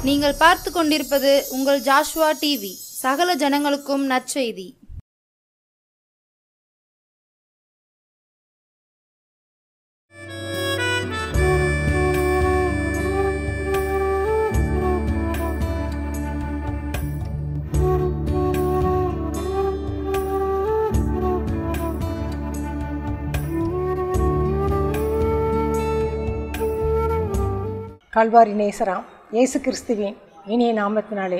நீங்கள் பார்த்து கொண்டிருப்பது உங்கள் ஜாஷ்வா டிவி. சகல ஜனங்களுக்கும் நற்செய்தி. கல்வாரி நேசராம் இயேசு கிறிஸ்துவின் இனிய நாமத்தினாலே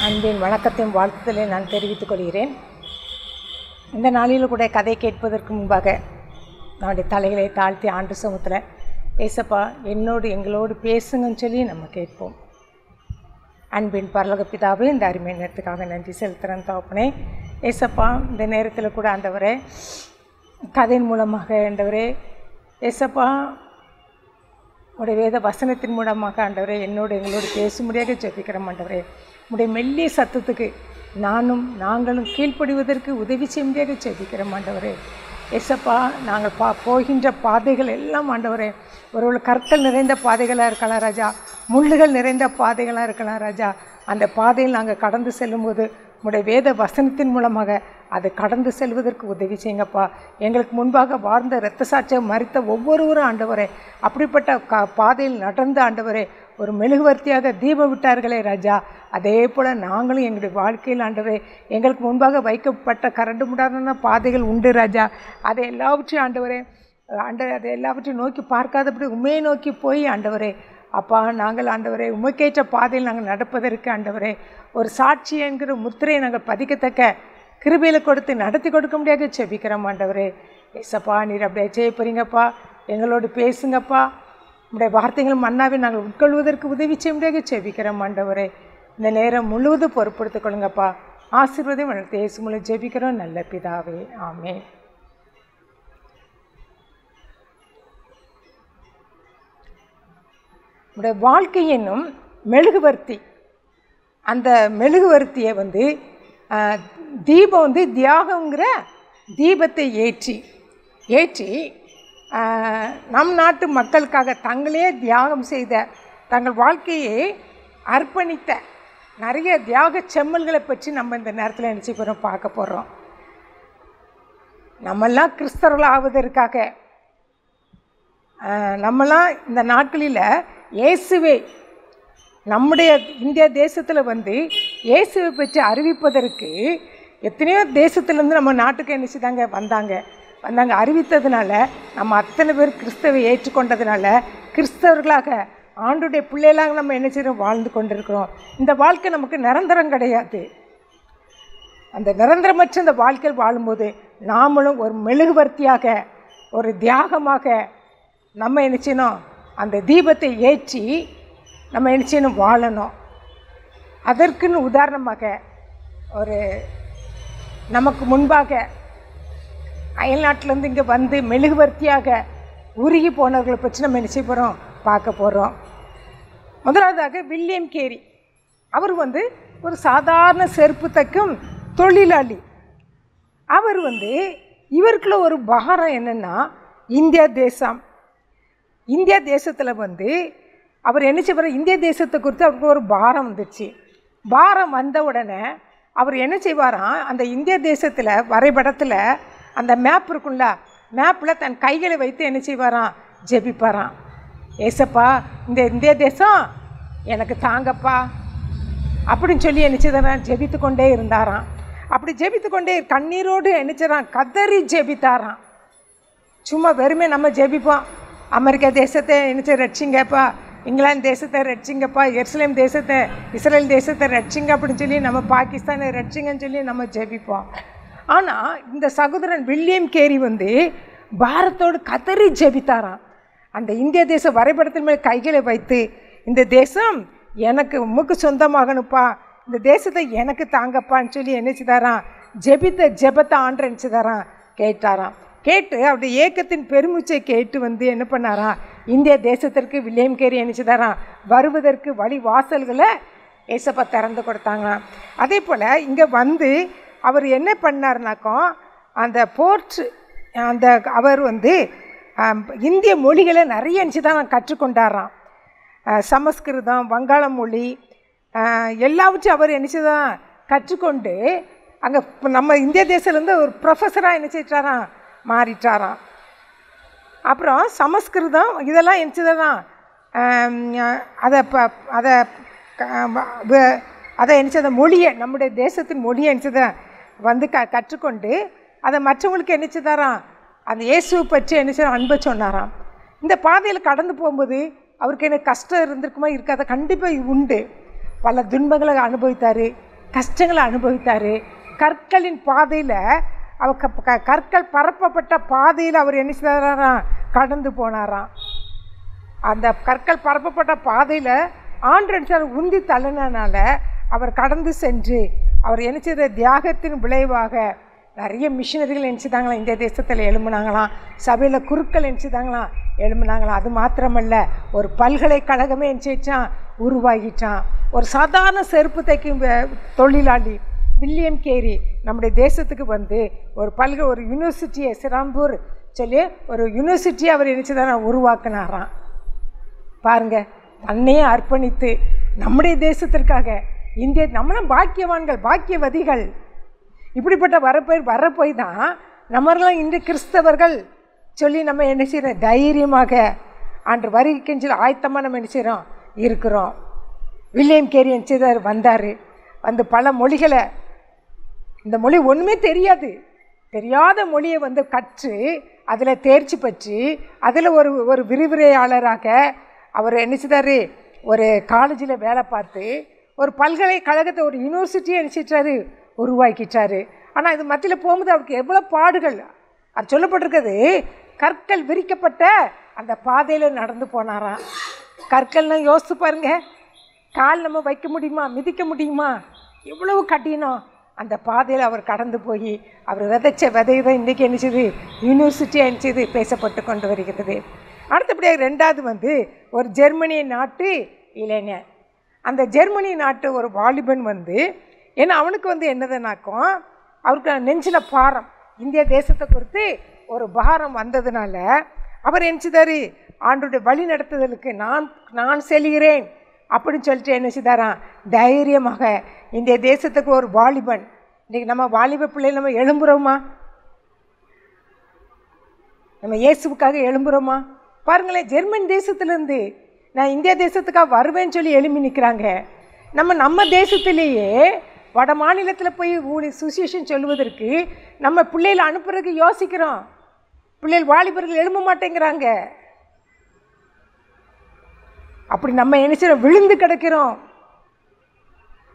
அன்பின் வணக்கத்தையும் வாழ்த்துதலை நான் தெரிவித்துக் கொள்கிறேன். இந்த நாளில் கூட கதை கேட்பதற்கு முன்பாக நம்முடைய தலைகளை தாழ்த்தி ஆண்டு சமூகத்தில் ஏசப்பா எங்களோடு பேசுங்கன்னு சொல்லி நம்ம கேட்போம். அன்பின் பரலோக பிதாவே, இந்த அருமை நேரத்துக்காக நன்றி செலுத்துகிறேன் தகப்பனே. ஏசப்பா இந்த நேரத்தில் கூட ஆண்டவரே கதையின் மூலமாக ஆண்டவரே ஏசப்பா உடைய வேத வசனத்தின் மூலமாக ஆண்டவரே எங்களோடு பேசும்படியாக ஜெபிக்கிறோம் ஆண்டவரே. உடைய மெல்லிய சத்தத்துக்கு நாங்களும் கீழ்ப்படிவதற்கு உதவி செய்யும்படியாக ஜெபிக்கிறோம் ஆண்டவரே. ஏசப்பா நாங்கள் போகின்ற பாதைகள் எல்லாம் ஆண்டவரே ஒரு கற்கள் நிறைந்த பாதைகளாக இருக்கலாம் ராஜா, முள்ளுகள் நிறைந்த பாதைகளாக இருக்கலாம் ராஜா. அந்த பாதையில் நாங்கள் கடந்து செல்லும்போது உடைய வேத வசனத்தின் மூலமாக அதை கடந்து செல்வதற்கு உதவி செய்யுங்கப்பா. எங்களுக்கு முன்பாக வாழ்ந்த இரத்த சாட்சியம் மறித்த ஒவ்வொருவரும் ஆண்டவரே அப்படிப்பட்ட பாதையில் நடந்த ஆண்டவரே ஒரு மெழுகுவர்த்தியாக தீபம் விட்டார்களே ராஜா. அதே போல் நாங்களும் எங்களுடைய வாழ்க்கையில் ஆண்டவரே எங்களுக்கு முன்பாக வைக்கப்பட்ட கரண்டு முடான பாதைகள் உண்டு ராஜா. அதை எல்லாவற்றையும் ஆண்டவரே அதை எல்லாவற்றையும் நோக்கி பார்க்காதபடி உண்மையை நோக்கி போய் ஆண்டவரே அப்பா நாங்கள் ஆண்டவரே உமக்கேற்ற பாதையில் நாங்கள் நடப்பதற்கு ஆண்டவரே ஒரு சாட்சி என்கிற முத்திரையை நாங்கள் பதிக்கத்தக்க கிருபையில் கொடுத்து நடத்தி கொடுக்க முடியாது செபிக்கிறோம் ஆண்டவரே. ஏசப்பா நீர் அப்படியே செய்ய போகிறீங்கப்பா, எங்களோடு பேசுங்கப்பா. உடைய வார்த்தைகள் மன்னாவை நாங்கள் உட்கொள்வதற்கு உதவி செய்ய முடியாது செபிக்கிறோம் ஆண்டவரே. இந்த நேரம் முழுவதும் பொறுப்படுத்திக் கொள்ளுங்கப்பா. ஆசீர்வாதம் எனக்கு இயேசு மூலம் ஜெபிக்கிறோம் நல்ல பிதாவே, ஆமென். உடைய வாழ்க்கை என்னும் மெழுகுவர்த்தி, அந்த மெழுகுவர்த்தியை தீபம் தியாகங்கிற தீபத்தை ஏற்றி நம் நாட்டு மக்களுக்காக தங்களே தியாகம் செய்த தங்கள் வாழ்க்கையை அர்ப்பணித்த நிறைய தியாக செம்மல்களை பற்றி நம்ம இந்த நேரத்தில் நினச்சி போகிறோம் பார்க்க போகிறோம். நம்மெல்லாம் கிறிஸ்தவர்கள் ஆவதற்காக நம்மலாம் இந்த நாட்களில் இயேசுவே நம்முடைய இந்தியா தேசத்தில் இயேசுவை பற்றி அறிவிப்பதற்கு எத்தனையோ தேசத்துலேருந்து நம்ம நாட்டுக்கு என்ன வந்தாங்க அறிவித்ததுனால நம்ம அத்தனை பேர் கிறிஸ்தவை ஏற்றுக்கொண்டதுனால கிறிஸ்தவர்களாக ஆண்டுடைய பிள்ளைகளாக நம்ம என்ன செய்கிறோம் வாழ்ந்து கொண்டிருக்கிறோம். இந்த வாழ்க்கை நமக்கு நிரந்தரம் கிடையாது. அந்த நிரந்தரமற்ற இந்த வாழ்க்கையில் வாழும்போது நாமளும் ஒரு மெழுகுவர்த்தியாக ஒரு தியாகமாக நம்ம என்ன செய்யணும், அந்த தீபத்தை ஏற்றி நம்ம என்ன செய்யணும், வாழணும். அதற்குன்னு உதாரணமாக ஒரு நமக்கு முன்பாக அயல்நாட்டிலேருந்து இங்கே மெழுகுவர்த்தியாக உருகி போனவர்களை பற்றி நம்ம என்ன செய்ய போகிறோம் பார்க்க போகிறோம். முதலாவதாக வில்லியம் கேரி. அவர் ஒரு சாதாரண செருப்பு தைக்கும் தொழிலாளி. அவர் இவருக்குள்ள ஒரு பாரம் என்னென்னா இந்தியா தேசத்தில் அவர் என்ன செய்வார், இந்திய தேசத்தை குறித்து அவருக்கு ஒரு பாரம் வந்துச்சு. பாரம் வந்த உடனே அவர் என்ன செய்வாராம், அந்த இந்திய தேசத்தில் வரைபடத்தில் அந்த மேப் இருக்குல்ல, மேப்பில் தன் கைகளை வைத்து என்ன செய்வாராம், ஜெபிப்பாராம். ஏசப்பா இந்த இந்திய தேசம் எனக்கு தாங்கப்பா அப்படின்னு சொல்லி என்ன செய்தாராம், ஜெபித்து கொண்டே இருந்தாராம். அப்படி ஜெபித்து கொண்டே கண்ணீரோடு என்ன செய்கிறான், கதறி ஜெபித்தாராம். சும்மா வெறுமே நம்ம ஜெபிப்போம், அமெரிக்கா தேசத்தை என்ன ரட்சிங்கப்பா, இங்கிலாந்து தேசத்தை ரட்சிங்கப்பா, இஸ்ரேல் தேசத்தை ரட்சிங்க அப்படின்னு சொல்லி நம்ம பாகிஸ்தானை ரட்சிங்கன்னு சொல்லி நம்ம ஜெபிப்போம். ஆனால் இந்த சகோதரன் வில்லியம் கேரி பாரத்தோடு கதறி ஜெபித்தாராம். அந்த இந்திய தேச வரைபடத்தின் மேல் கைகளை வைத்து இந்த தேசம் எனக்கு உமக்கு சொந்தமாகணுப்பா, இந்த தேசத்தை எனக்கு தாங்கப்பான்னு சொல்லி என்ன செய்தாராம், ஜெபத்தை ஆண்டு என்ன செய்தாராம், கேட்டாராம். கேட்டு அவருடைய ஏக்கத்தின் பெருமூச்சை கேட்டு என்ன பண்ணாராம், இந்திய தேசத்திற்கு வில்லியம் கேரி என்ன செய்தாராம், வருவதற்கு வழி வாசல்களை ஏசப்பா திறந்து கொடுத்தாங்களாம். அதே போல் இங்கே அவர் என்ன பண்ணார்னாக்கோ அந்த அவர் இந்திய மொழிகளை நிறைய தான் கற்றுக்கொண்டாராம். சமஸ்கிருதம், வங்காள மொழி எல்லாவற்றையும் அவர் என்னச்சுதான் கற்றுக்கொண்டு அங்கே நம்ம இந்திய தேசத்துலேருந்து ஒரு ப்ரொஃபஸராக என்னச்சிட்டாராம் மாறிட்டாராம். அப்புறம் சமஸ்கிருதம் இதெல்லாம் என்னச்சுதான் அதை அதை அதை என்னச்சத மொழியை, நம்முடைய தேசத்தின் மொழியை என்னச்சதான் வந்து கற்றுக்கொண்டு அதை மற்றவங்களுக்கு என்னச்சுதாராம் அந்த இயேசுவை பற்றி என்னச்சதான் அன்பை சொன்னாராம். இந்த பாதையில் கடந்து போகும்போது அவருக்கு என்ன கஷ்டம் இருந்திருக்குமா இருக்காத? கண்டிப்பாக உண்டு. பல துன்பங்களை அனுபவித்தார், கஷ்டங்களை அனுபவித்தார். கற்களின் பாதையில் அவர் கற்கள் பரப்பப்பட்ட பாதையில் அவர் என்ன செய்தாராம் கடந்து போனாராம். அந்த கற்கள் பரப்பப்பட்ட பாதையில் ஆண்டவர் உந்தி தள்ளினால அவர் கடந்து சென்று அவர் என்ன செய்த தியாகத்தின் விளைவாக நிறைய மிஷினரிகள் நினச்சிதாங்களாம் இந்த தேசத்தில் எழும்புனாங்களாம். சபையில் குருக்கள் நினச்சிதாங்களாம் எழும்புனாங்களாம். அது மாத்திரமல்ல, ஒரு பல்கலைக்கழகமே நினச்சிச்சான் உருவாகிட்டான். ஒரு சாதாரண செருப்பு தைக்கும் தொழிலாளி வில்லியம் கேரி நம்முடைய தேசத்துக்கு வந்து ஒரு யூனிவர்சிட்டியை சிராம்பூர் சொல்லி ஒரு யூனிவர்சிட்டியை அவர் நினச்சிதான் உருவாக்கினாராம். பாருங்கள், தன்னையே அர்ப்பணித்து நம்முடைய தேசத்திற்காக நம்மளும் பாக்கியவான்கள், பாக்கியவதிகள். இப்படிப்பட்ட வரப்போய் தான் நம்மளாம் இன்று கிறிஸ்தவர்கள் சொல்லி நம்ம என்ன செய்கிறோம், தைரியமாக அன்று வருகைக்குன்னு சொல்லி ஆயத்தமாக நம்ம என்ன செய்கிறோம் இருக்கிறோம். வில்லியம் கேரி என்ன செய்தார், வந்தார். வந்து பல மொழிகளை, இந்த மொழி ஒன்றுமே தெரியாத மொழியை வந்து கற்று அதில் தேர்ச்சி பெற்று அதில் ஒரு விரிவுரையாளராக அவர் என்ன செய்தார், ஒரு காலேஜில் வேலை பார்த்து ஒரு பல்கலைக்கழகத்தை, ஒரு யூனிவர்சிட்டியை நினச்சிட்டாரு உருவாக்கிட்டார். ஆனால் இது மத்தியில் போகும்போது அவருக்கு எவ்வளோ பாடுகள். அது சொல்லப்பட்டிருக்கிறது, கற்கள் விரிக்கப்பட்ட அந்த பாதையில் நடந்து போனாராம். கற்கள்லாம் யோசித்து பாருங்க, கால் நம்ம வைக்க முடியுமா, மிதிக்க முடியுமா, எவ்வளவு கடினம். அந்த பாதையில் அவர் கடந்து போய் அவர் விதைச்ச விதை தான் இன்றைக்கி என்னச்சது யூனிவர்சிட்டியாக என்னச்சது பேசப்பட்டு கொண்டு வருகிறது. அடுத்தபடியாக ரெண்டாவது வந்து ஒரு ஜெர்மனி நாட்டு இளைஞர். அந்த ஜெர்மனி நாட்டு ஒரு வாலிபன் வந்து ஏன்னா அவனுக்கு வந்து என்னதுனாக்கும் அவருக்கு நெஞ்சில் பாரம், இந்திய தேசத்தை குறித்து ஒரு பாரம் வந்ததுனால அவர் என்னச்சுதாரு, ஆண்டோடைய வழி நடத்துதலுக்கு நான் செல்கிறேன் அப்படின்னு சொல்லிட்டு என்ன செய்தாராம், தைரியமாக இந்திய தேசத்துக்கு ஒரு வாலிபன். இன்றைக்கி நம்ம வாலிப பிள்ளைகள் நம்ம எழும்புகிறோமா, நம்ம இயேசுவுக்காக எழும்புகிறோமா? பாருங்களேன், ஜெர்மன் தேசத்துலேருந்து நான் இந்தியா தேசத்துக்காக வருவேன்னு சொல்லி எழுப்பி நிற்கிறாங்க. நம்ம தேசத்திலேயே வட மாநிலத்தில் போய் சுசியேஷன் சொல்லுவதற்கு நம்ம பிள்ளைகளை அனுப்புறதுக்கு யோசிக்கிறோம். பிள்ளைகள் வாலிபர்கள் எழும்ப மாட்டேங்கிறாங்க. அப்படி நம்ம என்ன செய்யறோம், விழுந்து கிடக்கிறோம்.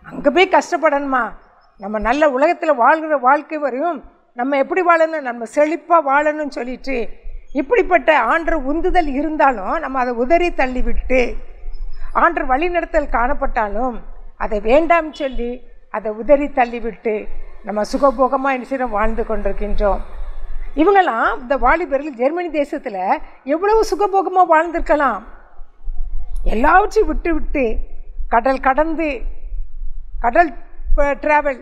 அங்கே போய் கஷ்டப்படணுமா? நம்ம நல்ல உலகத்தில் வாழ்கிற வாழ்க்கை வரையும் நம்ம எப்படி வாழணும், நம்ம செழிப்பாக வாழணும்னு சொல்லிட்டு இப்படிப்பட்ட ஆண்டவர் உந்துதல் இருந்தாலும் நம்ம அதை உதறி தள்ளிவிட்டு, ஆண்டவர் வழிநடத்தல் காணப்பட்டாலும் அதை வேண்டாம் சொல்லி அதை உதறி தள்ளிவிட்டு நம்ம சுகபோகமாக என்ன செய்யறோம், வாழ்ந்து கொண்டிருக்கின்றோம். இவங்கெல்லாம் இந்த வாலிபர்கள் ஜெர்மனி தேசத்தில் எவ்வளவு சுகபோகமாக வாழ்ந்திருக்கலாம். எல்லாவற்றையும் விட்டு கடல் கடந்து, கடல் ட்ராவல்,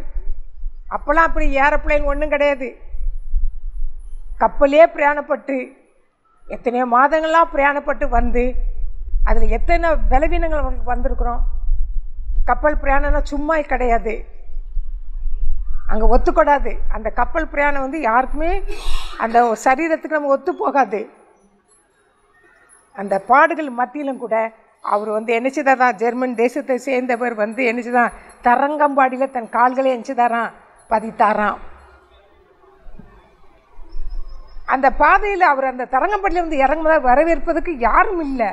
அப்போல்லாம் அப்படி ஏரோப்ளேன் ஒன்றும் கிடையாது, கப்பலே பிரயாணப்பட்டு எத்தனையோ மாதங்கள்லாம் பிரயாணப்பட்டு வந்து அதில் எத்தனை பலவீனங்கள் வந்திருக்கிறோம். கப்பல் பிரயாணம்னா சும்மா கிடையாது, அங்கே ஒத்துக்கூடாது. அந்த கப்பல் பிரயாணம் வந்து யாருக்குமே அந்த சரீரத்துக்கு நம்ம ஒத்து போகாது. அந்த பாடுகள் மத்தியிலும் கூட அவர் வந்து என்னச்சுதான் ஜெர்மன் தேசத்தை சேர்ந்தவர் வந்து என்னச்சுதான் தரங்கம்பாடியில் தன் கால்களை என்னச்சுதாராம் பதித்தாராம். அந்த பாதையில் அவர் அந்த தரங்கம்பாடியில் வந்து இறங்கும்போது வரவேற்பதற்கு யாரும் இல்லை.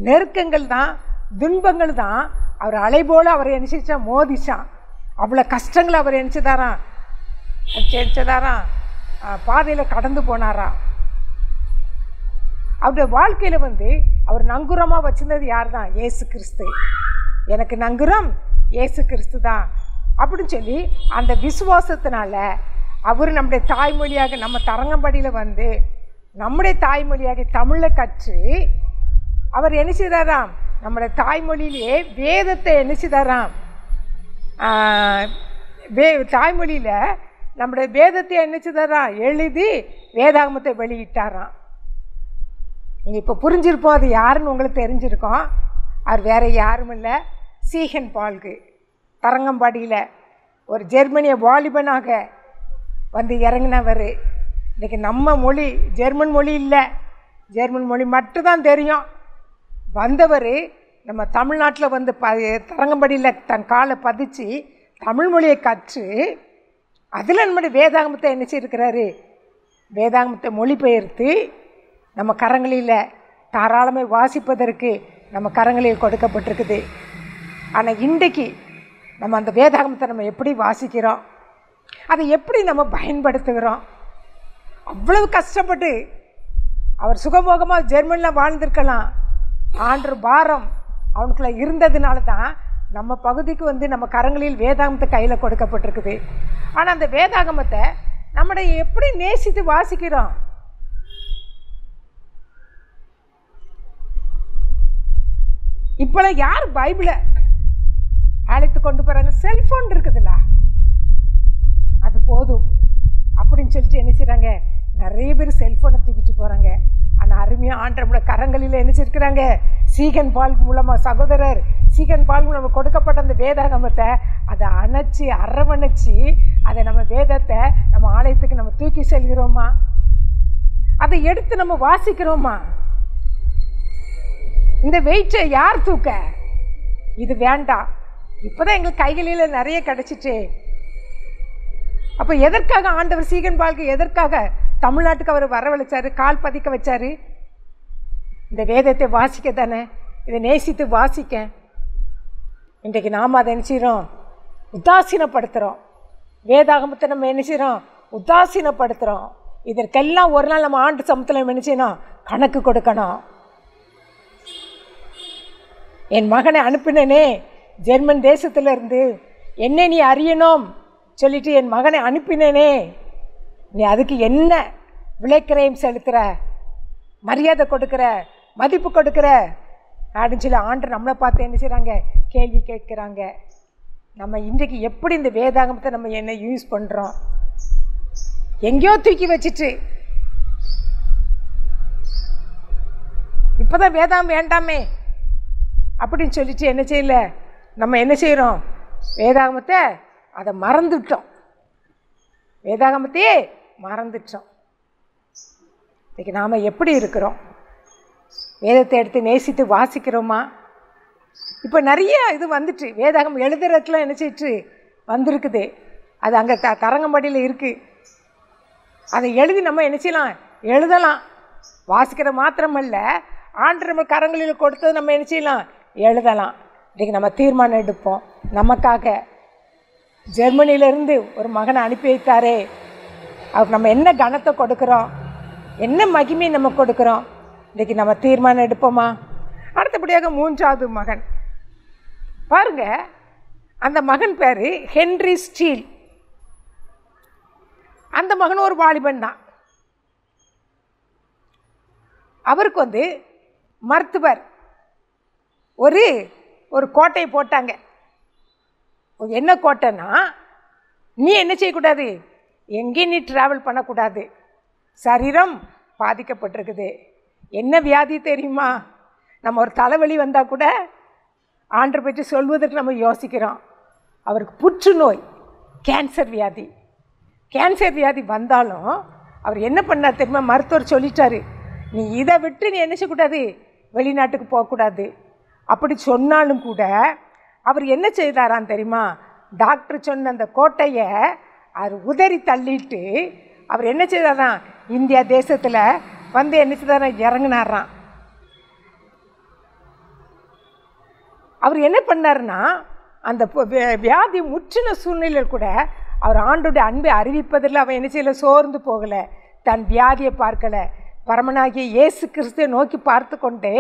நெருக்கங்கள் தான், துன்பங்கள் தான் அவர் அலை போல் அவர் என்னச்சா மோதிச்சான். அவ்வளோ கஷ்டங்கள் அவர் என்னச்சுதாராம் பாதையில் கடந்து போனாராம். அவருடைய வாழ்க்கையில் வந்து அவர் நங்குரமாக வச்சிருந்தது யார் தான், இயேசு கிறிஸ்து. எனக்கு நங்குரம் இயேசு கிறிஸ்து தான் அப்படின்னு சொல்லி அந்த விசுவாசத்தினால அவர் நம்முடைய தாய்மொழியாக நம்ம தரங்கம்படியில் வந்து நம்முடைய தாய்மொழியாக தமிழை கற்று அவர் என்ன செய்தாராம், நம்முடைய தாய்மொழியிலே வேதத்தை என்ன செய்தாராம், தாய்மொழியில் நம்முடைய வேதத்தை என்ன செய்தாராம் எழுதி வேதாகமத்தை வெளியிட்டாராம். நீங்கள் இப்போ புரிஞ்சிருப்போம் அது யாருன்னு உங்களுக்கு தெரிஞ்சிருக்கோம். அவர் வேறு யாரும் இல்லை, சீகன் பால்கு. தரங்கம்பாடியில் ஒரு ஜெர்மனிய வாலிபனாக வந்து இறங்கினவர். இன்றைக்கி நம்ம மொழி ஜெர்மன் மொழி இல்லை, ஜெர்மன் மொழி மட்டும்தான் தெரியும். வந்தவர் நம்ம தமிழ்நாட்டில் வந்து தரங்கம்பாடியில் தன் காலை பதிச்சு தமிழ் மொழியை கற்று அதில் நம்முடைய வேதாகமத்தை என்ன செய்திருக்கிறாரு, வேதாகமத்தை மொழிபெயர்த்து நம்ம கரங்களில் தாராளமாக வாசிப்பதற்கு நம்ம கரங்களில் கொடுக்கப்பட்டிருக்குது. ஆனால் இன்றைக்கு நம்ம அந்த வேதாகமத்தை நம்ம எப்படி வாசிக்கிறோம், அதை எப்படி நம்ம பயன்படுத்துகிறோம்? அவ்வளவு கஷ்டப்பட்டு அவர் சுகபோகமாக ஜெர்மனியில் வாழ்ந்திருக்கலாம். ஆண்டு பாரம் அவனுக்குள்ள இருந்ததுனால தான் நம்ம பகுதிக்கு வந்து நம்ம கரங்களில் வேதாகமத்தை கையில் கொடுக்கப்பட்டிருக்குது. ஆனால் அந்த வேதாகமத்தை நம்முடைய எப்படி நேசித்து வாசிக்கிறோம்? இப்போலாம் யார் பைபிளை அழைத்து கொண்டு போகிறாங்க? செல்ஃபோன் இருக்குதுல்ல, அது போதும் அப்படின்னு சொல்லிட்டு என்ன செய்கிறாங்க, நிறைய பேர் செல்ஃபோனை தூக்கிட்டு போகிறாங்க. ஆனால் அருமையாக ஆண்டவரோட கரங்களில் என்ன செய்கிறாங்க, சீகன் பால் மூலமாக சகோதரர் சீகன் பால் மூலமாக கொடுக்கப்பட்ட அந்த வேதாகமத்தை அதை அணைச்சி அரவணைச்சி அதை நம்ம வேதத்தை நம்ம ஆலயத்துக்கு நம்ம தூக்கி செல்கிறோமா? அதை எடுத்து நம்ம வாசிக்கிறோமா? இந்த வெயிட்டை யார் தூக்க? இது வேண்டாம். இப்போ தான் எங்களுக்கு கைகளில் நிறைய கிடச்சிச்சு. அப்போ எதற்காக ஆண்டவர் சீகன் பால்க்கு எதற்காக தமிழ்நாட்டுக்கு அவர் வரவழைச்சார், கால் பதிக்க வச்சார்? இந்த வேதத்தை வாசிக்க தானே, இதை நேசித்து வாசிக்க. இன்றைக்கு நாம் அதை என்ன செய்கிறோம், உதாசீனப்படுத்துகிறோம். வேதாகமத்தை நம்ம என்ன செய்கிறோம், உதாசீனப்படுத்துகிறோம். இதற்கெல்லாம் ஒரு நாள் நம்ம ஆண்டு சமூகத்தில் என்ன செய்யணும், கணக்கு கொடுக்கணும். என் மகனை அனுப்பினனே ஜெர்மன் தேசத்திலிருந்து, என்ன நீ அறியணும் சொல்லிட்டு என் மகனை அனுப்பினேனே, நீ அதுக்கு என்ன விலைக்கிரயம் செலுத்துகிற, மரியாதை கொடுக்குற, மதிப்பு கொடுக்குற அப்படின்னு சொல்லி ஆண்டு நம்மளை பார்த்து என்ன செய்கிறாங்க, கேள்வி கேட்குறாங்க. நம்ம இன்றைக்கு எப்படி இந்த வேதாகமத்தை நம்ம என்ன யூஸ் பண்ணுறோம்? எங்கேயோ தூக்கி வச்சுட்டு இப்போ தான் வேதாகம் வேண்டாமே அப்படின்னு சொல்லிட்டு என்ன செய்யல, நம்ம என்ன செய்கிறோம், வேதாகமத்தை அதை மறந்துவிட்டோம். வேதாகமத்தையே மறந்துட்டோம். இன்றைக்கி நாம் எப்படி இருக்கிறோம்? வேதத்தை எடுத்து நேசித்து வாசிக்கிறோமா? இப்போ நிறைய இது வந்துட்டு வேதாகம் எழுதுறதுக்குலாம் என்ன செய்யிட்டு வந்திருக்குது. அது அங்கே தரங்கம்பாடியில் இருக்குது. அதை எழுதி நம்ம என்ன செய்யலாம், எழுதலாம். வாசிக்கிற மாத்திரமல்ல, ஆண்டு நம்ம கரங்களில் கொடுத்தது நம்ம என்ன செய்யலாம், எழுதலாம். இன்றைக்கி நம்ம தீர்மானம் எடுப்போம். நமக்காக ஜெர்மனியிலேருந்து ஒரு மகனை அனுப்பி வைத்தாரே, அவருக்கு நம்ம என்ன கனத்தை கொடுக்குறோம், என்ன மகிமையை நம்ம கொடுக்குறோம்? இன்றைக்கி நம்ம தீர்மானம் எடுப்போமா? அடுத்தபடியாக மூன்றாவது மகன் பாருங்க, அந்த மகன் பேர் ஹென்றி ஸ்டீல். அந்த மகன் ஒரு வாலிபன் தான். அவருக்கு வந்து மருத்துவர் ஒரு கோட்டையை போட்டாங்க. என்ன கோட்டைன்னா, நீ என்ன செய்யக்கூடாது, எங்கேயும் நீ ட்ராவல் பண்ணக்கூடாது, சரீரம் பாதிக்கப்பட்டிருக்குது. என்ன வியாதி தெரியுமா? நம்ம ஒரு தலைவலி வந்தால் கூட ஆண்டரை பற்றி சொல்வதற்கு நம்ம யோசிக்கிறோம். அவருக்கு புற்றுநோய், கேன்சர் வியாதி. கேன்சர் வியாதி வந்தாலும் அவர் என்ன பண்ணார் தெரியுமா? மருத்துவர் சொல்லிட்டாரு, நீ இதை விட்டு நீ என்ன செய்யக்கூடாது, வெளிநாட்டுக்கு போகக்கூடாது. அப்படி சொன்னாலும் கூட அவர் என்ன செய்தாரான் தெரியுமா? டாக்டர் சொன்ன அந்த கோட்டையை அவர் உதறி தள்ளிட்டு அவர் என்ன செய்தாரான், இந்தியா தேசத்தில் வந்து என்ன செய்தாரான், இறங்கினாரான். அவர் என்ன பண்ணார்னா, அந்த வியாதி முற்றின சூழ்நிலையில் கூட அவர் ஆண்டோடைய அன்பை அறிவிப்பதில் அவன் என்ன செய்யலை, சோர்ந்து போகலை, தன் வியாதியை பார்க்கலை. பரமனாகிய இயேசு கிறிஸ்துவை நோக்கி பார்த்து கொண்டே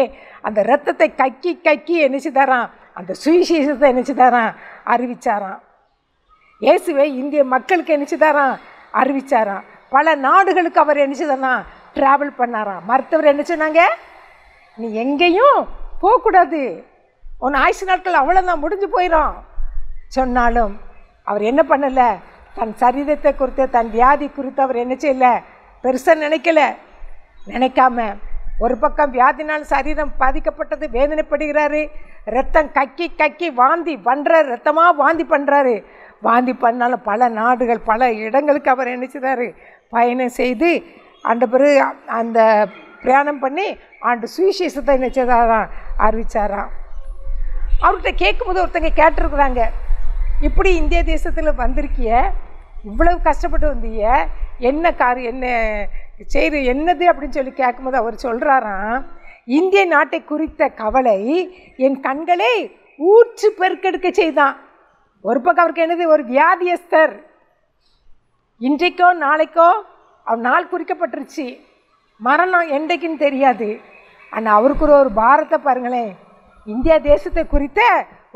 அந்த இரத்தத்தை கக்கி கக்கி என்ன செய்தாரான், அந்த சுவிசேஷத்தை என்ன செய்தாரான், அறிவிச்சாராம். இயேசுவை இந்திய மக்களுக்கு என்ன செய்தாராம், அறிவிச்சாராம். பல நாடுகளுக்கு அவர் என்ன செய்தாராம், ட்ராவல் பண்ணாராம். மருத்துவர் என்ன சொன்னாங்க, நீ எங்கேயும் போகக்கூடாது, உன் ஆயுசு நாட்கள் அவ்வளோதான், முடிஞ்சு போயிடும் சொன்னாலும் அவர் என்ன பண்ணலை, தன் சரீரத்தை குறித்து, தன் வியாதி குறித்து அவர் என்ன செய்யலை, பெருசாக நினைக்கல. நினைக்காம ஒரு பக்கம் வியாதினால் சரீரம் பாதிக்கப்பட்டது, வேதனைப்படுகிறாரு. ரத்தம் கக்கி கக்கி வாந்தி பண்ணுறாரு, ரத்தமாக வாந்தி பண்ணுறாரு. வாந்தி பண்ணாலும் பல நாடுகள் பல இடங்களுக்கு அவர் நினைச்சிட்டாரு பயணம் செய்து அந்த பிறகு அந்த பிரயாணம் பண்ணி ஆண்டு சுவிசேஷத்தை நினைச்சதாராம் அறிவிச்சாராம். அவர்கிட்ட கேட்கும்போது ஒருத்தங்க கேட்டிருக்குறாங்க, இப்படி இந்திய தேசத்தில் வந்திருக்கிய, இவ்வளவு கஷ்டப்பட்டு வந்தீங்க, என்ன காரியம் என்ன செய்து என்னது அப்படின்னு சொல்லி கேட்கும்போது அவர் சொல்கிறாராம், இந்திய நாட்டை குறித்த கவலை என் கண்களை ஊற்று பெருக்கெடுக்க செய்தான். ஒரு பக்கம் அவருக்கு என்னது, ஒரு வியாதியஸ்தர், இன்றைக்கோ நாளைக்கோ அவர் நாள் குறிக்கப்பட்டுருச்சு, மரணம் என்றைக்குன்னு தெரியாது. ஆனால் அவருக்கு ஒரு பாரத்தை பாருங்களேன், இந்தியா தேசத்தை குறித்த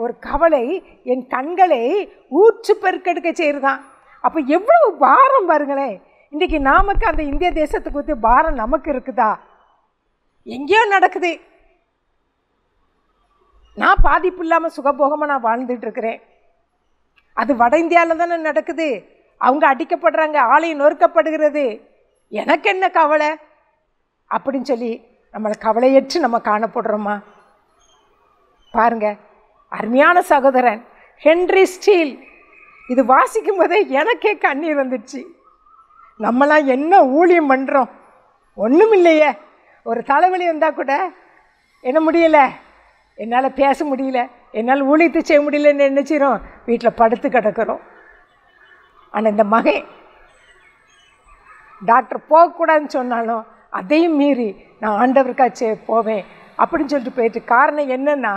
ஒரு கவலை என் கண்களை ஊற்று பெருக்கெடுக்க செய்யுதான். அப்போ எவ்வளவு பாரம் பாருங்களேன். இன்றைக்கி நமக்கு அந்த இந்திய தேசத்தை குறித்து பாரம் நமக்கு இருக்குதா? எங்கேயோ நடக்குது, நான் பாதிப்பு இல்லாமல் சுகபோகமாக நான் வாழ்ந்துட்டு இருக்கிறேன். அது வட இந்தியாவில் தானே நடக்குது, அவங்க அடிக்கப்படுறாங்க, ஆலயம் நொறுக்கப்படுகிறது, எனக்கு என்ன கவலை அப்படின்னு சொல்லி நம்மளை கவலையற்று நம்ம காணப்படுறோமா? பாருங்க, அருமையான சகோதரன் ஹென்றி ஸ்டீல், இது வாசிக்கும் போதே எனக்கே கண்ணீர் வந்துடுச்சு. நம்மளாம் என்ன ஊழியம் பண்ணுறோம், ஒன்றும் இல்லையே. ஒரு தலைவலி வந்தால் கூட என்ன முடியலை, என்னால் பேச முடியல, என்னால் ஊழியத்தை செய்ய முடியலன்னு நினச்சிரும், வீட்டில் படுத்து கிடக்கிறோம். ஆனால் இந்த மகன் டாக்டர் போகக்கூடாதுன்னு சொன்னாலும் அதையும் மீறி நான் ஆண்டவருக்காச்சு போவேன் அப்படின்னு சொல்லிட்டு போயிட்டு. காரணம் என்னென்னா,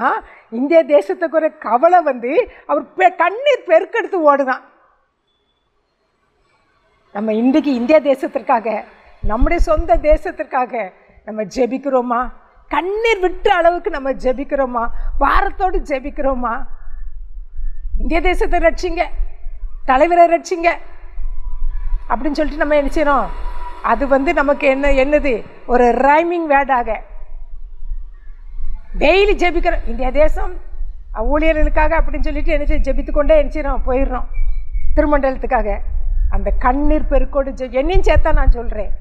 இந்திய தேசத்துக்கு ஒரு கவலை வந்து அவர் கண்ணீர் பெருக்கெடுத்து ஓடுதான். நம்ம இன்றைக்கு இந்திய தேசத்திற்காக, நம்முடைய சொந்த தேசத்திற்காக நம்ம ஜெபிக்கிறோமா? கண்ணீர் விட்டு அளவுக்கு நம்ம ஜெபிக்கிறோமா? பாரத்தோடு ஜெபிக்கிறோமா? இந்திய தேசத்தை ரட்சிங்க, தலைவரை ரட்சிங்க அப்படின்னு சொல்லிட்டு நம்ம என்ன செய்யறோம்? அது வந்து நமக்கு என்னது, ஒரு ரைமிங் வேர்டாக டெய்லி ஜெபிக்கிறோம். இந்திய தேசம் ஊழியர்களுக்காக அப்படின்னு சொல்லிட்டு என்ன ஜெபித்துக்கொண்டே நினைச்சிடும் போயிடுறோம். திருமண்டலத்துக்காக அந்த கண்ணீர் பெருக்கோடு என்னையும் சேர்த்தா நான் சொல்கிறேன்,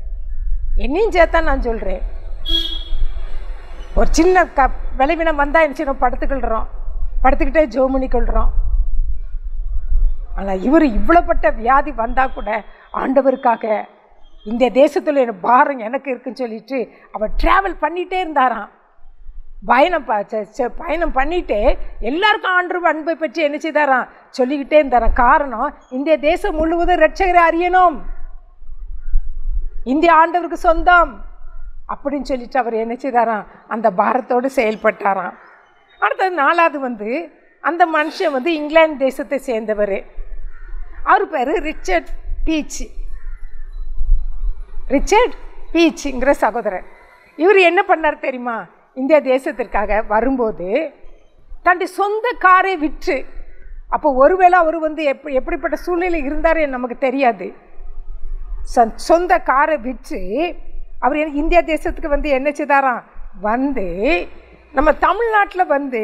ஒரு சின்ன விளைவினம் வந்தால் நினைச்சிடும் படுத்துக்கிட்டே ஜெபம் பண்ணிக்கொள்கிறோம். ஆனால் இவர் இவ்வளோப்பட்ட வியாதி வந்தால் கூட ஆண்டவருக்காக இந்த தேசத்தில் எனக்கு பாரம் எனக்கு இருக்குன்னு சொல்லிட்டு அவர் ட்ராவல் பண்ணிகிட்டே இருந்தாராம். பயணம் பண்ணிட்டு எல்லாருக்கும் ஆண்டவர் அன்பை பற்றி என்ன செய்தாராம் சொல்லிக்கிட்டே இருந்தாராம். காரணம், இந்திய தேசம் முழுவதும் இரட்சகரை அறியணும், இந்திய ஆண்டவருக்கு சொந்தம் அப்படின்னு சொல்லிட்டு அவர் என்ன செய்தாராம், அந்த பாரத்தோடு செயல்பட்டாராம். அடுத்தது 4வது வந்து அந்த மனுஷன் வந்து இங்கிலாந்து தேசத்தை சேர்ந்தவர். அவர் பேர் ரிச்சர்ட் பீச்சுங்கிற சகோதரர். இவர் என்ன பண்ணார் தெரியுமா? இந்திய தேசத்திற்காக வரும்போது தன்னுடைய சொந்த காரை விற்று, அப்போ ஒருவேளை அவர் வந்து எப்படிப்பட்ட சூழ்நிலை இருந்தார் நமக்கு தெரியாது. சொந்த காரை விற்று அவர் இந்திய தேசத்துக்கு வந்து என்ன செய்தாராம், வந்து நம்ம தமிழ்நாட்டில் வந்து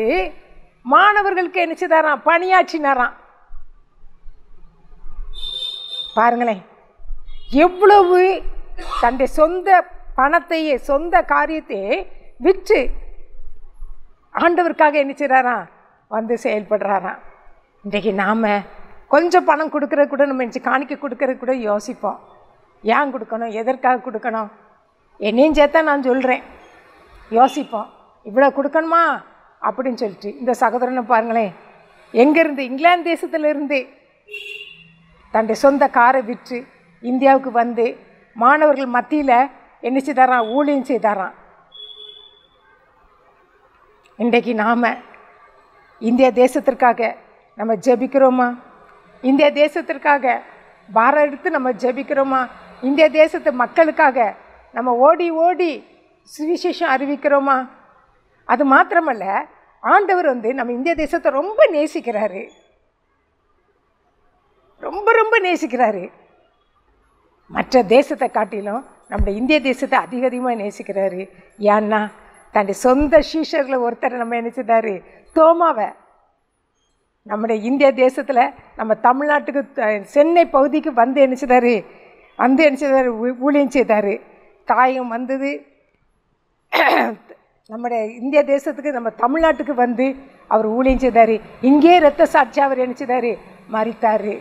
மாணவர்களுக்கு என்ன செய்தாராம், பணியாற்றினாராம். பாருங்களேன், எவ்வளவு தன்னுடைய சொந்த பணத்தையே சொந்த காரியத்தையே விற்று ஆண்டவருக்காக என்ன செய்கிறாராம், வந்து செயல்படுறாராம். இன்றைக்கு நாம் கொஞ்சம் பணம் கொடுக்கறது கூட நம்ம காணிக்க கொடுக்கறது கூட யோசிப்போம். ஏன் கொடுக்கணும், எதற்காக கொடுக்கணும், என்னையும் சேர்த்தா நான் சொல்கிறேன், யோசிப்போம் இவ்வளோ கொடுக்கணுமா அப்படின்னு சொல்லிட்டு. இந்த சகோதரனை பாருங்களேன், எங்கேருந்து, இங்கிலாந்து தேசத்திலிருந்து தன்னுடைய சொந்த காரை விற்று இந்தியாவுக்கு வந்து மாணவர்கள் மத்தியில் என்ன செய்தாராம், ஊழியம் செய்தாராம். இன்றைக்கு நாம் இந்திய தேசத்திற்காக நம்ம ஜெபிக்கிறோமா? இந்திய தேசத்திற்காக பாரம் எடுத்து நம்ம ஜெபிக்கிறோமா? இந்திய தேசத்து மக்களுக்காக நம்ம ஓடி ஓடி சுவிசேஷம் அறிவிக்கிறோமா? அது மாத்திரமல்ல, ஆண்டவர் வந்து நம்ம இந்திய தேசத்தை ரொம்ப நேசிக்கிறாரு, ரொம்ப நேசிக்கிறாரு. மற்ற தேசத்தை காட்டிலும் நம்முடைய இந்திய தேசத்தை அதிகமாக நேசிக்கிறாரு. ஏன்னா தன்னுடைய சொந்த சீஷர்களை ஒருத்தர் நம்ம நினைச்சிட்டாரு, தோமாவை நம்முடைய இந்திய தேசத்தில் நம்ம தமிழ்நாட்டுக்கு சென்னை பகுதிக்கு வந்து என்ன செய்தார் ஊழியம் செய்தார். காயம் வந்தது, நம்முடைய இந்திய தேசத்துக்கு, நம்ம தமிழ்நாட்டுக்கு வந்து அவர் ஊழியம் செய்தார். இங்கே இரத்த சாட்சி அவர் என்ன செய்தார்? மரித்தார்.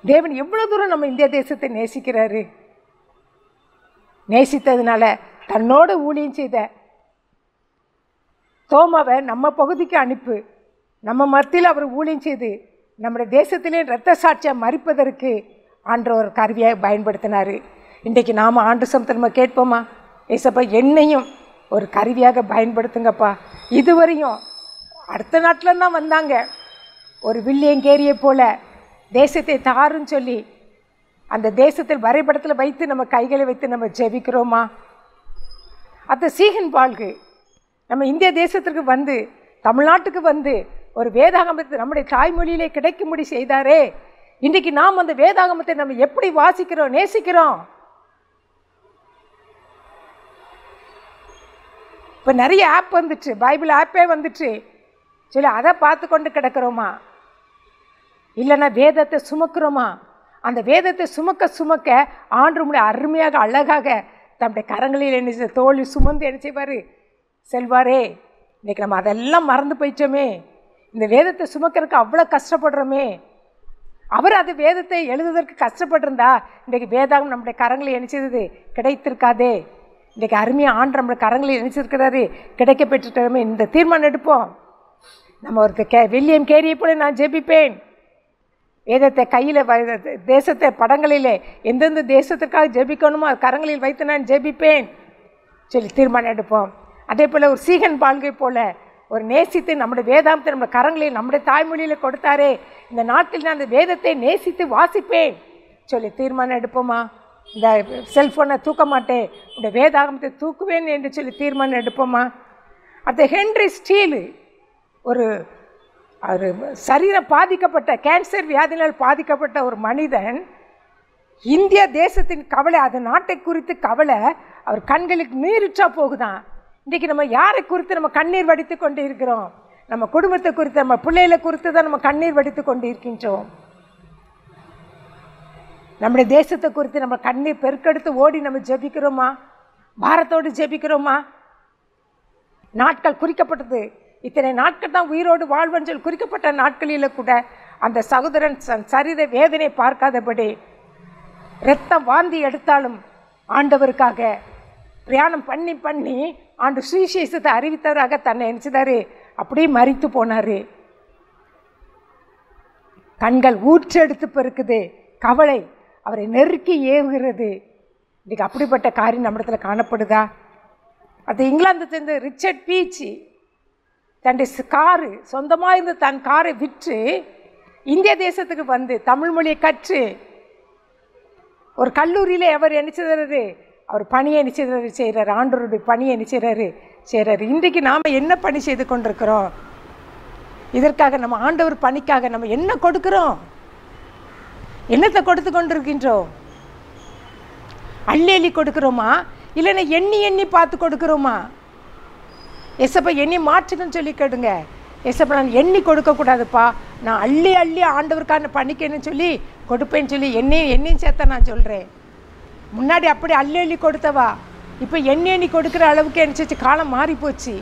தேவன் எவ்வளோ தூரம் நம்ம இந்திய தேசத்தை நேசிக்கிறாரு. நேசித்ததுனால தன்னோடு ஊழியம் செய்த தோமாவை நம்ம பகுதிக்கு அனுப்பு, நம்ம மத்தியில் அவர் ஊழியம் செய்து நம்முடைய தேசத்திலே இரத்த சாட்சியாக மரிப்பதற்கு ஆண்டவர் ஒரு கருவியாக பயன்படுத்தினார். இன்றைக்கு நாம் ஆண்டு சமத்தை நம்ம கேட்போமா? ஏசப்பா என்னையும் ஒரு கருவியாக பயன்படுத்துங்கப்பா. இதுவரையும் அடுத்த நாட்டில் தான் வந்தாங்க, ஒரு வில்லியங்கேரியை போல தேசத்தை தாருன்னு சொல்லி அந்த தேசத்தில் வரைபடத்தில் வைத்து நம்ம கைகளை வைத்து நம்ம ஜெபிக்கிறோமா? அந்த சீகன் வாழ்கு நம்ம இந்திய தேசத்திற்கு வந்து, தமிழ்நாட்டுக்கு வந்து ஒரு வேதாகமத்தை நம்முடைய தாய்மொழியிலே கிடைக்கும்படி செய்தாரே. இன்றைக்கு நாம் அந்த வேதாகமத்தை நம்ம எப்படி வாசிக்கிறோம், நேசிக்கிறோம்? இப்போ நிறைய ஆப் வந்துச்சு, பைபிள் ஆப்பே வந்துச்சு சொல்லி அதை பார்த்து கொண்டு கிடக்கிறோமா? இல்லைன்னா வேதத்தை சுமக்கிறோமா? அந்த வேதத்தை சுமக்க சுமக்க ஆண்டவருடைய அருமையாக அழகாக தம்முடைய கரங்களில் என்ன தோழி சுமந்து என்ன செய்வார்? செல்வாரே. இன்றைக்கி நம்ம அதெல்லாம் மறந்து போயிட்டோமே. இந்த வேதத்தை சுமக்கிறதுக்கு அவ்வளோ கஷ்டப்படுறோமே. அவர் அது வேதத்தை எழுதுவதற்கு கஷ்டப்பட்டிருந்தா இன்றைக்கு வேதாகம் நம்முடைய கரங்களில் என்ன செய்தது? கிடைத்திருக்காதே. இன்றைக்கு அருமையாக ஆண்டு நம்முடைய கரங்களில் நினைச்சிருக்கிறாரு, கிடைக்க பெற்றுட்டோமே. இந்த தீர்மானம் எடுப்போம். நம்ம ஒரு வில்லியம் கேரியை போல நான் ஜெபிப்பேன். வேதத்தை கையில் தேசத்தை படங்களிலே எந்தெந்த தேசத்திற்காக ஜெபிக்கணுமோ அது கரங்களில் வைத்து நான் ஜெபிப்பேன் சொல்லி தீர்மானம் எடுப்போம். அதே போல் ஒரு சீகன் வாழ்க்கை போல ஒரு நேசித்து நம்முடைய வேதாந்தத்தை நம்முடைய கரங்களில் நம்முடைய தாய்மொழியில் கொடுத்தாரே, இந்த நாட்டில் நான் அந்த வேதத்தை நேசித்து வாசிப்பேன் சொல்லி தீர்மானம் எடுப்போமா? இந்த செல்ஃபோனை தூக்க மாட்டேன், இந்த வேதாகமத்தை தூக்குவேன் என்று சொல்லி தீர்மானம் எடுப்போமா? அந்த ஹென்ரி ஸ்டீலு ஒரு சரீரம் பாதிக்கப்பட்ட கேன்சர் வியாதினால் பாதிக்கப்பட்ட ஒரு மனிதன், இந்திய தேசத்தின் கவலை, அது நாட்டை குறித்து கவலை அவர் கண்களுக்கு நீரிற்றா போகுதான். இன்றைக்கி நம்ம யாரை குறித்து நம்ம கண்ணீர் வடித்து கொண்டு இருக்கிறோம்? நம்ம குடும்பத்தை குறித்து, நம்ம பிள்ளைகளை குறித்து தான் நம்ம கண்ணீர் வடித்து கொண்டு இருக்கின்றோம். நம்முடைய தேசத்தை குறித்து நம்ம கண்ணீர் பெருக்கெடுத்து ஓடி நம்ம ஜெபிக்கிறோமா? பாரத்தோடு ஜெபிக்கிறோமா? நாட்கள் குறிக்கப்பட்டது, இத்தனை நாட்கள் தான் உயிரோடு வாழ்வன் சொல்லி குறிக்கப்பட்ட நாட்களில் கூட அந்த சகோதரன் சரீர வேதனை பார்க்காதபடி இரத்தம் வாந்தி எடுத்தாலும் ஆண்டவருக்காக பிரயாணம் பண்ணி பண்ணி ஆண்டு சுவிசேஷத்தை அறிவித்தவராக தன்னை நினைச்சதாரு. அப்படியே மரித்து போனார். கண்கள் ஊற்றெடுத்து பெருக்குது, கவலை அவரை நெருக்கி ஏவுகிறது. இன்றைக்கு அப்படிப்பட்ட காரியம் நம்மிடத்துல காணப்படுதா? அது இங்கிலாந்து சேர்ந்த ரிச்சர்ட் பீச் தன்னுடைய காரு சொந்தமாக இருந்து தன் காரை விற்று இந்திய தேசத்துக்கு வந்து தமிழ் மொழியை கற்று ஒரு கல்லூரியில் அவர் என்ன செய்கிறாரு? அவர் பணியை நிச்சயராரு செய்கிறார், ஆண்டவருடைய பணியை நிச்சயராரு செய்கிறாரு. இன்றைக்கு நாம் என்ன பணி செய்து கொண்டிருக்கிறோம்? இதற்காக நம்ம ஆண்டவர் பணிக்காக நம்ம என்ன கொடுக்கிறோம்? என்னத்தை கொடுத்து கொண்டிருக்கின்றோம்? அள்ளி அள்ளி கொடுக்கிறோமா? இல்லைன்னா எண்ணி எண்ணி பார்த்து கொடுக்கிறோமா? எசப்பா எண்ணி மாற்றுக்குன்னு சொல்லி கேடுங்க. எசப்பா நான் எண்ணி கொடுக்கக்கூடாதுப்பா, நான் அள்ளி அள்ளி ஆண்டவருக்கான பணிக்கணும்னு சொல்லி கொடுப்பேன்னு சொல்லி எண்ணியும் சேர்த்த நான் சொல்கிறேன். முன்னாடி அப்படி அள்ளி அள்ளி கொடுத்தவா, இப்போ எண்ணி கொடுக்குற அளவுக்கு என்னச்சு காலம் மாறி போச்சு.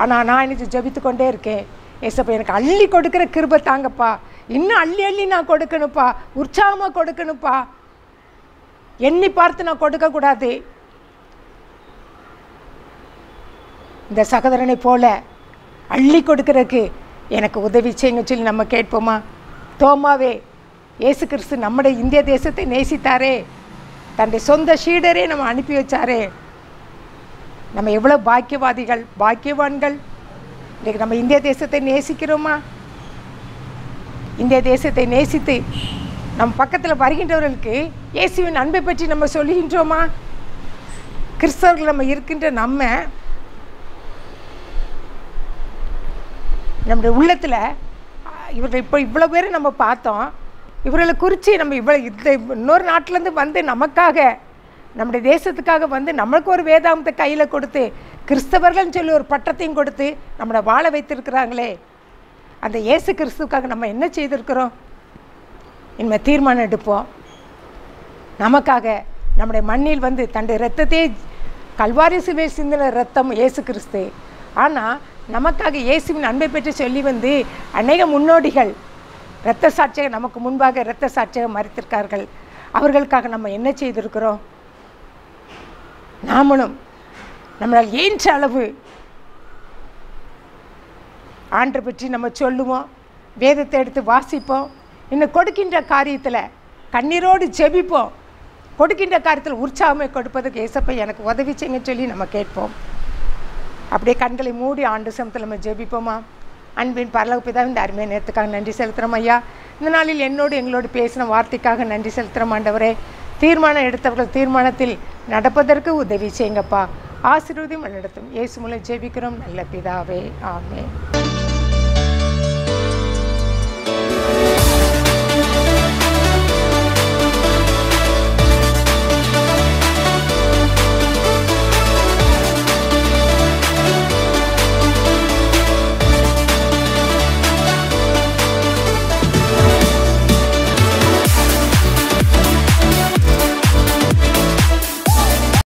ஆனால் நான் எனக்கு ஜெபித்து கொண்டே இருக்கேன். ஏசப்பா எனக்கு அள்ளி கொடுக்குற கிருபை தாங்கப்பா, இன்னும் அள்ளி அள்ளி நான் கொடுக்கணுப்பா, உற்சாகமாக கொடுக்கணுப்பா, எண்ணி பார்த்து நான் கொடுக்கக்கூடாது. இந்த சகோதரனை போல அள்ளி கொடுக்கறதுக்கு எனக்கு உதவி செய்யுங்க சொல்லி நம்ம கேட்போமா? தோமாவே, இயேசு கிறிஸ்து நம்முடைய இந்திய தேசத்தை நேசித்தாரே, தன்னுடைய சொந்த சீடரே நம்ம அனுப்பி வச்சாரே. நம்ம எவ்வளோ பாக்கியவாதிகள், பாக்கியவான்கள். இன்றைக்கு நம்ம இந்திய தேசத்தை நேசிக்கிறோமா? இந்திய தேசத்தை நேசித்து நம்ம பக்கத்தில் வருகின்றவர்களுக்கு இயேசுவின் அன்பை பற்றி நம்ம சொல்லுகின்றோமா? கிறிஸ்தவர்கள் நம்ம இருக்கின்ற நம்முடைய உள்ளத்தில் இவர்கள் இப்போ இவ்வளோ பேர் நம்ம பார்த்தோம், இவர்களை குறித்து நம்ம இன்னொரு நாட்டிலேருந்து வந்து நமக்காக, நம்முடைய தேசத்துக்காக வந்து நம்மளுக்கு ஒரு வேதாந்தத்தை கையில் கொடுத்து கிறிஸ்தவர்கள்னு சொல்லி ஒரு பட்டத்தையும் கொடுத்து நம்மளை வாழ வைத்திருக்கிறாங்களே, அந்த இயேசு கிறிஸ்துவுக்காக நம்ம என்ன செய்திருக்கிறோம்? இனிமேல் தீர்மானம் எடுப்போம். நமக்காக நம்முடைய மண்ணில் வந்து தன்னுடைய இரத்தத்தை கல்வாரி சிலுவையில் சிந்தின இரத்தம் இயேசு கிறிஸ்து. ஆனால் நமக்காக இயேசுவின் அன்பை பற்றி சொல்லி வந்து அநேக முன்னோடிகள் இரத்த சாட்சியாக நமக்கு முன்பாக இரத்த சாட்சியாக மறித்திருக்கார்கள். அவர்களுக்காக நம்ம என்ன செய்திருக்கிறோம்? நாமளும் நம்மளால் ஏன்ற அளவு ஆண்டை பற்றி நம்ம சொல்லுவோம், வேதத்தை எடுத்து வாசிப்போம், இன்னும் கொடுக்கின்ற காரியத்தில் கண்ணீரோடு ஜெபிப்போம், கொடுக்கின்ற காரியத்தில் உற்சாகமே கொடுப்பதற்கு ஏசப்பா எனக்கு உதவி செய்யுங்கன்னு சொல்லி நம்ம கேட்போம். அப்படியே கண்களை மூடி ஆண்டு சமத்தில் நம்ம ஜெபிப்போமா? அன்பின் பரலோக பிதாவே, இந்த அருமையான நேரத்துக்காக நன்றி செலுத்துகிறோம் ஐயா. இந்த நாளில் எங்களோடு பேசின வார்த்தைக்காக நன்றி செலுத்துகிறோம் ஆண்டவரே. தீர்மானம் எடுத்தவர்கள் தீர்மானத்தில் நடப்பதற்கு உதவி செய்யுங்கப்பா. ஆசீர்வாதம் நடத்தும் இயேசு மூலம் ஜெபிக்கிறோம் நல்ல பிதாவே, ஆமென்.